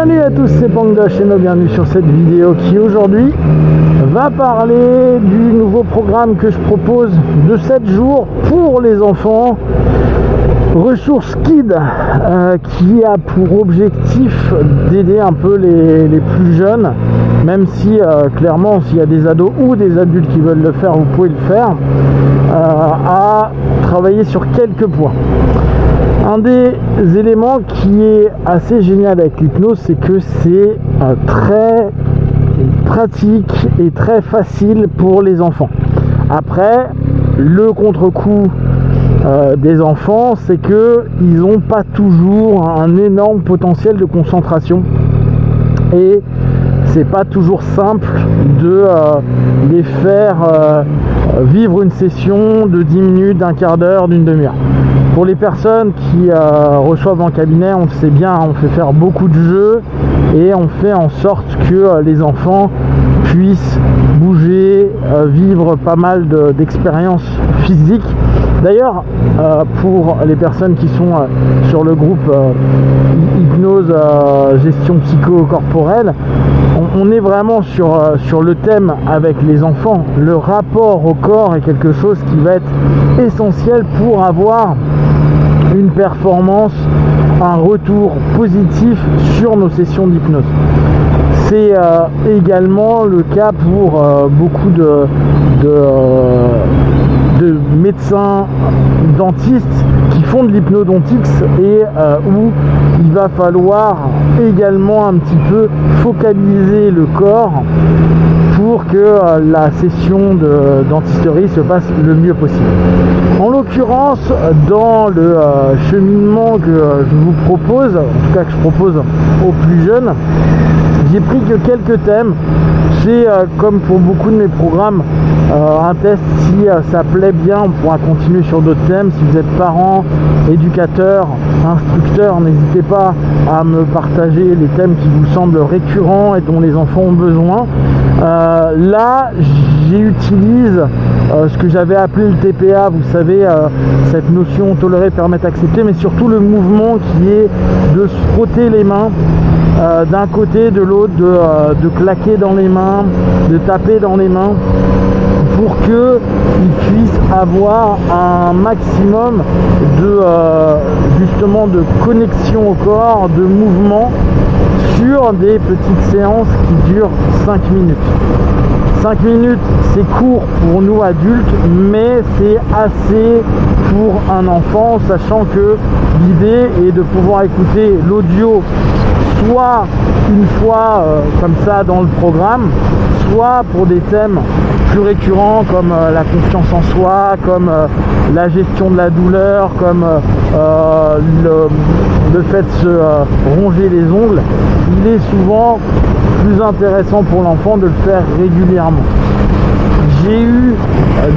Salut à tous, c'est Panda Cheno, bienvenue sur cette vidéo qui aujourd'hui va parler du nouveau programme que je propose de 7 jours pour les enfants, Ressources Kids, qui a pour objectif d'aider un peu les plus jeunes, même si clairement s'il y a des ados ou des adultes qui veulent le faire, vous pouvez le faire, à travailler sur quelques points. Un des éléments qui est assez génial avec l'hypnose, c'est que c'est très pratique et très facile pour les enfants. Après, le contre-coup des enfants, c'est qu'ils n'ont pas toujours un énorme potentiel de concentration et c'est pas toujours simple de les faire vivre une session de 10 minutes, d'un quart d'heure, d'une demi-heure. Pour les personnes qui reçoivent en cabinet, on le sait bien, on fait faire beaucoup de jeux et on fait en sorte que les enfants puissent bouger, vivre pas mal d'expériences physiques. D'ailleurs, pour les personnes qui sont sur le groupe hypnose, gestion psycho-corporelle, on est vraiment sur le thème avec les enfants. Le rapport au corps est quelque chose qui va être essentiel pour avoir une performance, un retour positif sur nos sessions d'hypnose. C'est également le cas pour beaucoup de médecins dentistes qui font de l'hypnodontix et où il va falloir également un petit peu focaliser le corps pour que la session de dentisterie se passe le mieux possible. En l'occurrence, dans le cheminement que je vous propose, en tout cas que je propose aux plus jeunes, j'ai pris que quelques thèmes. C'est comme pour beaucoup de mes programmes, un test. Si ça plaît bien, on pourra continuer sur d'autres thèmes. Si vous êtes parent, éducateur, instructeur, n'hésitez pas à me partager les thèmes qui vous semblent récurrents et dont les enfants ont besoin. Là, j'utilise ce que j'avais appelé le TPA, vous savez, cette notion tolérer, permettre, accepter, mais surtout le mouvement qui est de se frotter les mains d'un côté, de l'autre, de claquer dans les mains, de taper dans les mains, pour qu'ils puissent avoir un maximum de justement de connexion au corps, de mouvement sur des petites séances qui durent 5 minutes. 5 minutes, c'est court pour nous adultes, mais c'est assez pour un enfant, sachant que l'idée est de pouvoir écouter l'audio soit une fois comme ça dans le programme, soit pour des thèmes plus récurrents comme la confiance en soi, comme la gestion de la douleur, comme le fait de se ronger les ongles. Il est souvent plus intéressant pour l'enfant de le faire régulièrement. J'ai eu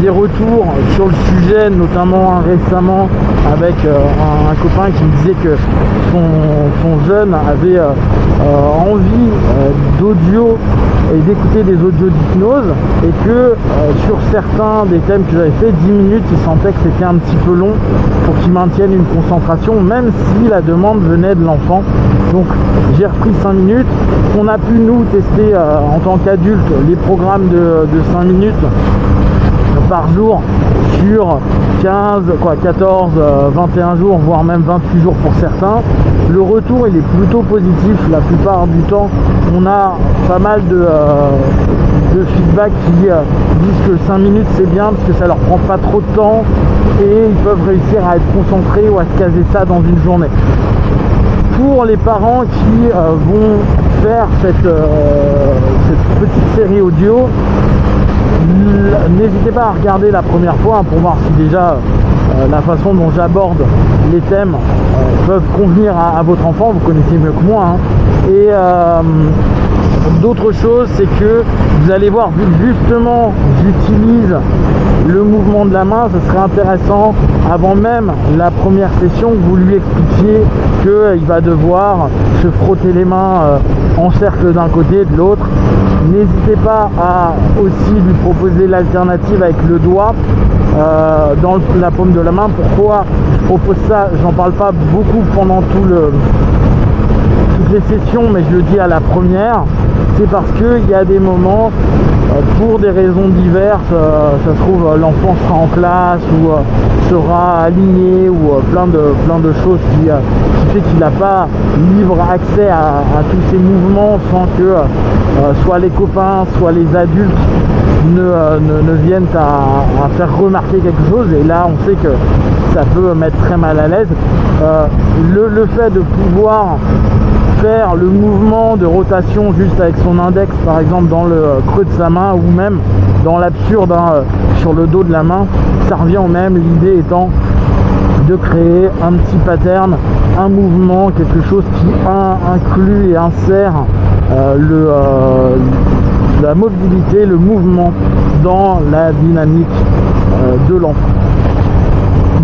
des retours sur le sujet, notamment récemment avec un copain qui me disait que son jeune avait envie d'audio et d'écouter des audios d'hypnose et que sur certains des thèmes que j'avais fait, 10 minutes, il sentait que c'était un petit peu long pour qu'il maintienne une concentration, même si la demande venait de l'enfant. Donc j'ai repris 5 minutes. On a pu nous tester en tant qu'adulte les programmes de 5 minutes par jour sur 14, 21 jours, voire même 28 jours pour certains. Le retour il est plutôt positif la plupart du temps. On a pas mal de feedback qui disent que 5 minutes c'est bien parce que ça leur prend pas trop de temps et ils peuvent réussir à être concentrés ou à se caser ça dans une journée. Pour les parents qui vont faire cette petite série audio, n'hésitez pas à regarder la première fois pour voir si déjà la façon dont j'aborde les thèmes peuvent convenir à votre enfant. Vous connaissez mieux que moi, hein. Et d'autres choses, c'est que vous allez voir, vu que justement j'utilise le mouvement de la main, ce serait intéressant avant même la première session que vous lui expliquiez qu'il va devoir se frotter les mains en cercle d'un côté et de l'autre. N'hésitez pas à aussi lui proposer l'alternative avec le doigt dans la paume de la main. Pourquoi je propose ça? J'en parle pas beaucoup pendant toute toutes les sessions, mais je le dis à la première, c'est parce qu'il y a des moments, pour des raisons diverses, ça se trouve l'enfant sera en classe ou sera aligné ou plein de choses qui fait qu'il n'a pas libre accès à tous ces mouvements sans que soit les copains, soit les adultes ne viennent à faire remarquer quelque chose. Et là on sait que ça peut mettre très mal à l'aise. Le fait de pouvoir faire le mouvement de rotation juste avec son index par exemple dans le creux de sa main ou même dans l'absurde sur le dos de la main, ça revient au même, l'idée étant de créer un petit pattern, un mouvement, quelque chose qui inclut et insère la mobilité, le mouvement dans la dynamique de l'enfant.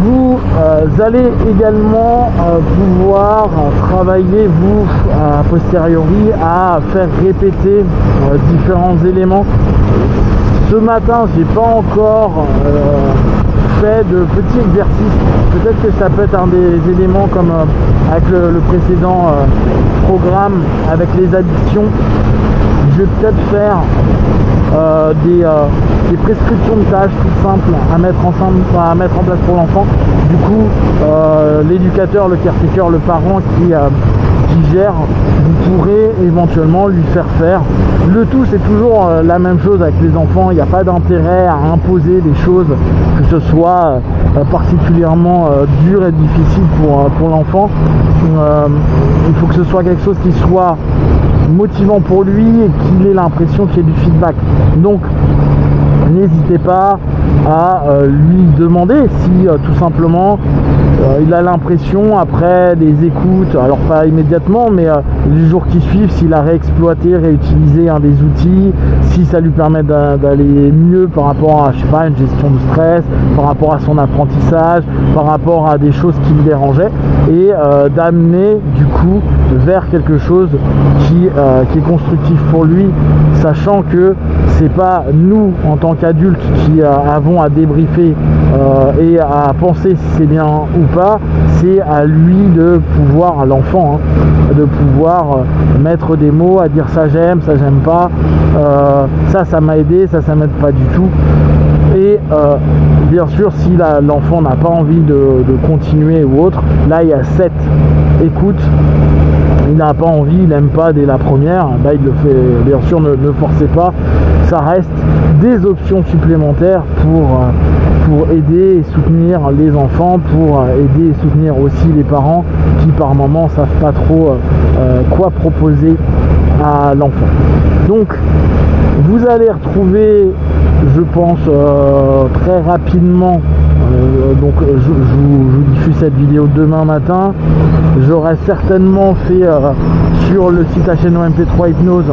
Vous allez également pouvoir travailler, vous, a posteriori, à faire répéter différents éléments. Ce matin, j'ai pas encore fait de petits exercices. Peut-être que ça peut être un des éléments comme avec le précédent programme avec les addictions. Je vais peut-être faire des prescriptions de tâches tout simples à mettre en place pour l'enfant. Du coup, l'éducateur, le caretaker, le parent qui gère, vous pourrez éventuellement lui faire. Le tout, c'est toujours la même chose avec les enfants. Il n'y a pas d'intérêt à imposer des choses, que ce soit particulièrement dur et difficile pour l'enfant. Il faut que ce soit quelque chose qui soit motivant pour lui et qu'il ait l'impression qu'il y ait du feedback. Donc n'hésitez pas à lui demander si tout simplement il a l'impression, après des écoutes, alors pas immédiatement, mais les jours qui suivent, s'il a réexploité, réutilisé un des outils, si ça lui permet d'aller mieux par rapport à, je sais pas, une gestion de stress, par rapport à son apprentissage, par rapport à des choses qui le dérangeaient, et d'amener du coup vers quelque chose qui est constructif pour lui, sachant que c'est pas nous en tant qu'adultes qui avons à débriefer et à penser si c'est bien ou pas, c'est à lui de pouvoir, à l'enfant, de pouvoir mettre des mots, à dire ça j'aime pas, ça m'a aidé, ça m'aide pas du tout. Et bien sûr, si l'enfant n'a pas envie de continuer ou autre, là il y a 7 écoutes. Il n'a pas envie, il n'aime pas dès la première, bah, il le fait, bien sûr, ne forcez pas. Ça reste des options supplémentaires pour aider et soutenir les enfants, pour aider et soutenir aussi les parents qui par moment savent pas trop quoi proposer à l'enfant. Donc vous allez retrouver, je pense, très rapidement, donc je vous diffuse cette vidéo demain matin. J'aurai certainement fait sur le site HNO MP3 Hypnose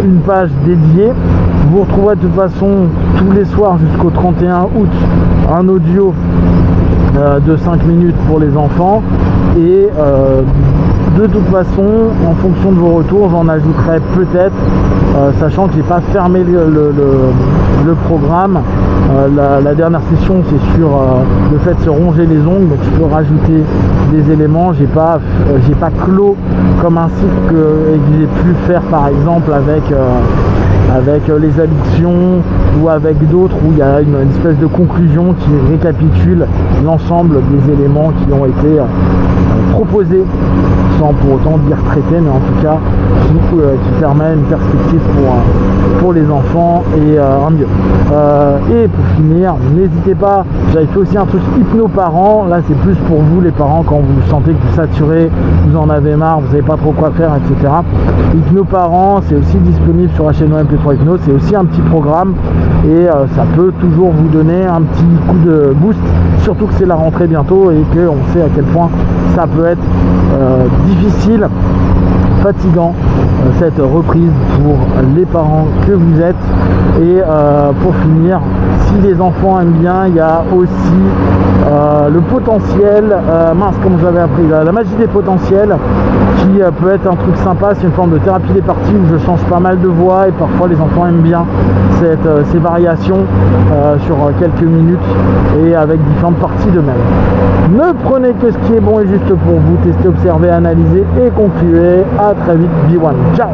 une page dédiée. Vous retrouverez de toute façon tous les soirs jusqu'au 31 août un audio de 5 minutes pour les enfants, et de toute façon en fonction de vos retours j'en ajouterai peut-être, sachant que j'ai pas fermé le programme. La dernière session c'est sur le fait de se ronger les ongles, donc je peux rajouter des éléments. J'ai pas clos comme un cycle que j'ai pu faire par exemple avec les addictions ou avec d'autres où il y a une espèce de conclusion qui récapitule l'ensemble des éléments qui ont été proposés, sans pour autant dire traités, mais en tout cas qui permet une perspective pour les enfants et un mieux. Et pour finir, n'hésitez pas, j'avais fait aussi un truc hypno-parents, là c'est plus pour vous les parents quand vous sentez que vous saturez, vous en avez marre, vous savez pas trop quoi faire, etc. Hypno-parents, c'est aussi disponible sur HNO MP3 Hypnose, c'est aussi un petit programme et ça peut toujours vous donner un petit coup de boost, surtout que c'est la rentrée bientôt et qu'on sait à quel point ça peut être difficile, fatigant cette reprise pour les parents que vous êtes. Et pour finir, si les enfants aiment bien, il y a aussi le potentiel, comment j'avais appris, la magie des potentiels, qui peut être un truc sympa. C'est une forme de thérapie des parties où je change pas mal de voix et parfois les enfants aiment bien ces variations sur quelques minutes et avec différentes parties d'eux-mêmes. Ne prenez que ce qui est bon et juste pour vous, testez, observez, analysez et concluez. À très vite, B1, ciao.